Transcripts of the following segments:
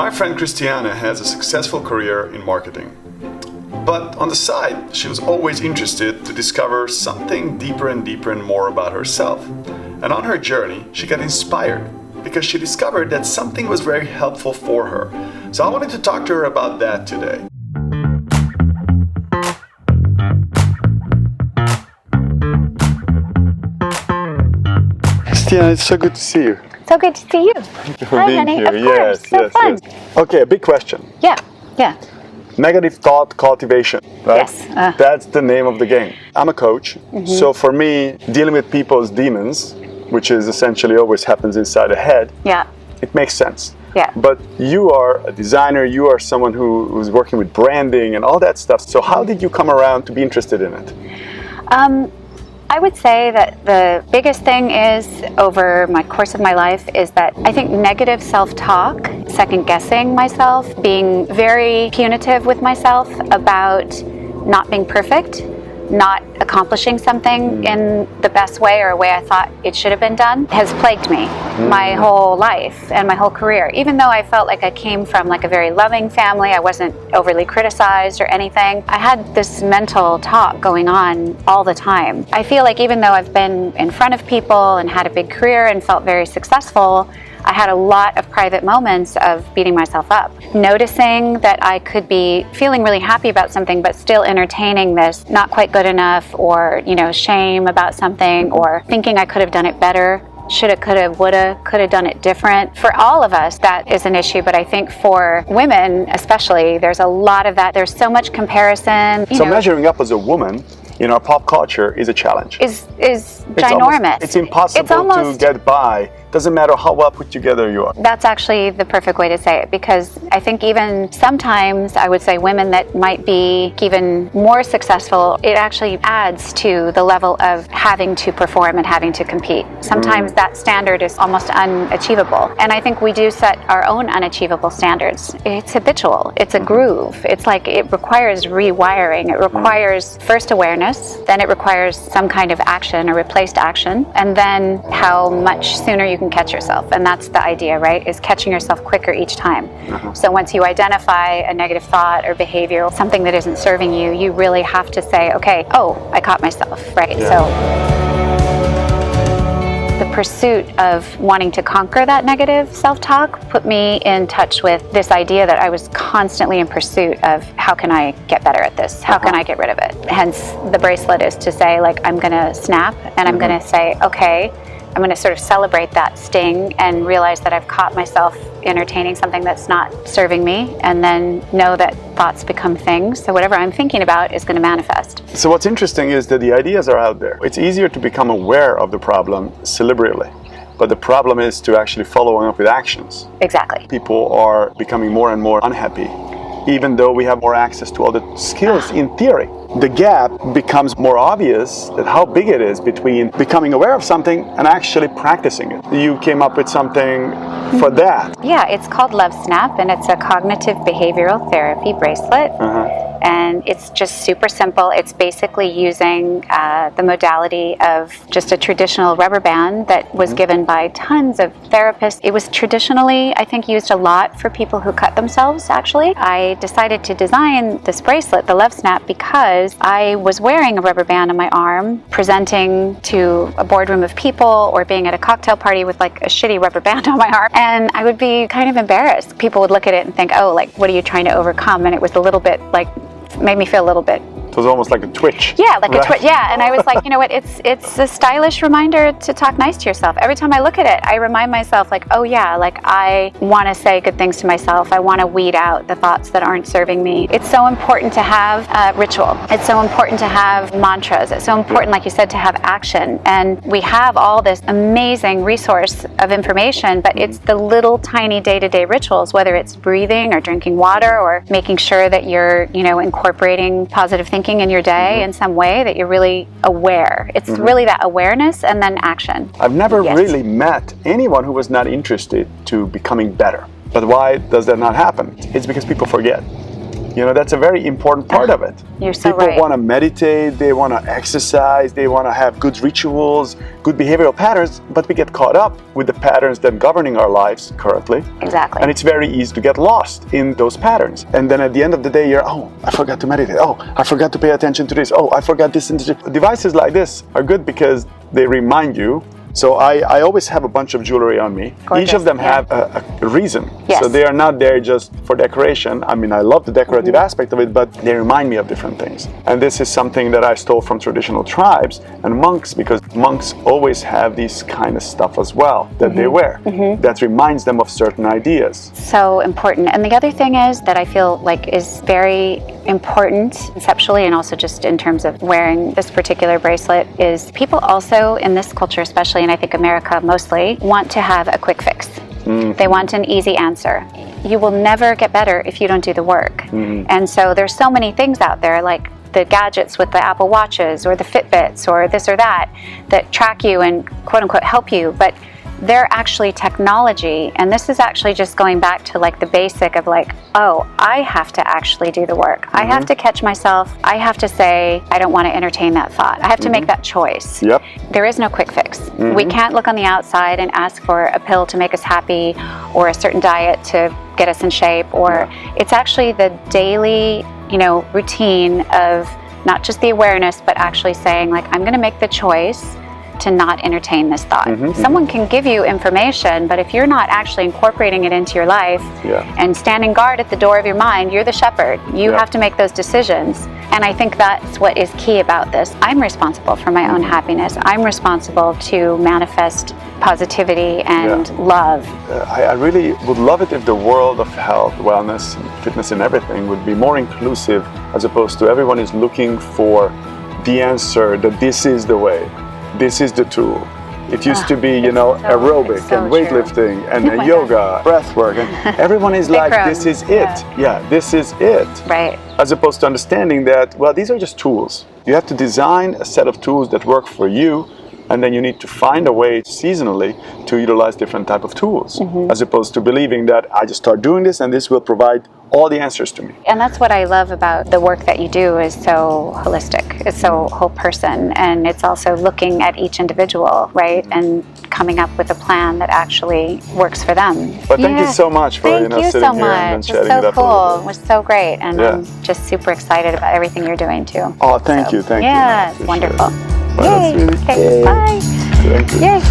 My friend Christianne has a successful career in marketing. But on the side, she was always interested to discover something deeper and more about herself. And on her journey, she got inspired because she discovered that something was very helpful for her. So I wanted to talk to her about that today. Christianne, it's so good to see you. So good to see you. Thank you for Hi, being honey. here. Of course. So fun. Okay, a big question. Yeah. Negative thought cultivation, right? Yes. That's the name of the game. I'm a coach, so for me, dealing with people's demons, which is essentially always happens inside the head, it makes sense. Yeah. But you are a designer, you are someone who's working with branding and all that stuff. So how did you come around to be interested in it? I would say that the biggest thing is, over my course of my life, is that I think negative self-talk, second-guessing myself, being very punitive with myself about not being perfect, not accomplishing something in the best way or a way I thought it should have been done, has plagued me my whole life and my whole career. Even though I felt like I came from like a very loving family, I wasn't overly criticized or anything, I had this mental talk going on all the time. I feel like even though I've been in front of people and had a big career and felt very successful, I had a lot of private moments of beating myself up, noticing that I could be feeling really happy about something but still entertaining this not quite good enough, or shame about something, or thinking I could have done it better. Shoulda, coulda, woulda, could have done it different. For all of us, that is an issue, but I think for women especially, there's a lot of that. There's so much comparison. So measuring up as a woman in our pop culture is a challenge. Is ginormous. It's impossible to get by. Doesn't matter how well put together you are. That's actually the perfect way to say it, because I think even sometimes I would say women that might be even more successful, it actually adds to the level of having to perform and having to compete. Sometimes that standard is almost unachievable. And I think we do set our own unachievable standards. It's habitual. It's a groove. It's like it requires rewiring. It requires first awareness, then it requires some kind of action or replaced action, and then how much sooner you can catch yourself. And that's the idea, right? Is catching yourself quicker each time. So once you identify a negative thought or behavior, something that isn't serving you, you really have to say, okay, I caught myself, right? So the pursuit of wanting to conquer that negative self-talk put me in touch with this idea that I was constantly in pursuit of, how can I get better at this? How can I get rid of it? Hence the bracelet is to say, like, I'm going to snap and I'm going to say, okay, I'm going to sort of celebrate that sting and realize that I've caught myself entertaining something that's not serving me, and then know that thoughts become things. So whatever I'm thinking about is going to manifest. So what's interesting is that the ideas are out there. It's easier to become aware of the problem deliberately, but the problem is to actually follow up with actions. Exactly. People are becoming more and more unhappy, even though we have more access to all the skills in theory. The gap becomes more obvious, that how big it is between becoming aware of something and actually practicing it. You came up with something for that. Yeah, it's called Love Snap, and it's a cognitive behavioral therapy bracelet. And it's just super simple. It's basically using the modality of just a traditional rubber band that was given by tons of therapists. It was traditionally, I think, used a lot for people who cut themselves, actually. I decided to design this bracelet, the Love Snap, because I was wearing a rubber band on my arm, presenting to a boardroom of people, or being at a cocktail party with like a shitty rubber band on my arm. And I would be kind of embarrassed. People would look at it and think, oh, like, what are you trying to overcome? And it was a little bit like, made me feel a little bit. It was almost like a twitch. Yeah, like a twitch. Yeah, and I was like, you know what? It's a stylish reminder to talk nice to yourself. Every time I look at it, I remind myself, like, oh yeah, like I want to say good things to myself. I want to weed out the thoughts that aren't serving me. It's so important to have a ritual. It's so important to have mantras. It's so important, like you said, to have action. And we have all this amazing resource of information, but it's the little tiny day-to-day rituals, whether it's breathing or drinking water or making sure that you're, incorporating positive thinking in your day in some way, that you're really aware. It's really that awareness and then action. I've never really met anyone who was not interested to becoming better. But why does that not happen? It's because people forget. You know, that's a very important part of it. You're so People right. want to meditate, they want to exercise, they want to have good rituals, good behavioral patterns, but we get caught up with the patterns that are governing our lives currently. Exactly. And it's very easy to get lost in those patterns. And then at the end of the day, you're, oh, I forgot to meditate. Oh, I forgot to pay attention to this. Oh, I forgot this. Devices like this are good because they remind you. So I always have a bunch of jewelry on me. Gorgeous, Each of them yeah. have a reason. Yes. So they are not there just for decoration. I mean, I love the decorative aspect of it, but they remind me of different things. And this is something that I stole from traditional tribes and monks, because monks always have these kind of stuff as well that they wear that reminds them of certain ideas. So important. And the other thing is that I feel like is very important conceptually, and also just in terms of wearing this particular bracelet, is people also in this culture especially, and I think America mostly, want to have a quick fix. They want an easy answer. You will never get better if you don't do the work. And so there's so many things out there, like the gadgets with the Apple Watches or the Fitbits or this or that track you and quote unquote help you, but they're actually technology. And this is actually just going back to like the basic of like, oh, I have to actually do the work. I have to catch myself. I have to say, I don't want to entertain that thought. I have to make that choice. Yep. There is no quick fix. We can't look on the outside and ask for a pill to make us happy or a certain diet to get us in shape, or it's actually the daily, routine of not just the awareness, but actually saying like, I'm going to make the choice to not entertain this thought. Someone can give you information, but if you're not actually incorporating it into your life and standing guard at the door of your mind, you're the shepherd. You have to make those decisions. And I think that's what is key about this. I'm responsible for my own happiness. I'm responsible to manifest positivity and love. I really would love it if the world of health, wellness, fitness and everything would be more inclusive, as opposed to everyone is looking for the answer, that this is the way. This is the tool. It used to be, aerobic so and weightlifting and yoga, breath work, and everyone is like, this is it. This is it. Right. As opposed to understanding that, well, these are just tools. You have to design a set of tools that work for you, and then you need to find a way seasonally to utilize different type of tools, as opposed to believing that I just start doing this and this will provide all the answers to me. And that's what I love about the work that you do, is so holistic. It's so whole person, and it's also looking at each individual, right? And coming up with a plan that actually works for them. But thank you so much for thank you sitting so here and much. chatting It's it so up a little cool. bit. It was so great, and I'm just super excited about everything you're doing too. Oh, thank you. Yeah, it's wonderful. Well, that's Yay. really Okay, cool. bye. Thank you. Yay.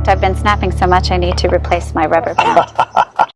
I've been snapping so much I need to replace my rubber band.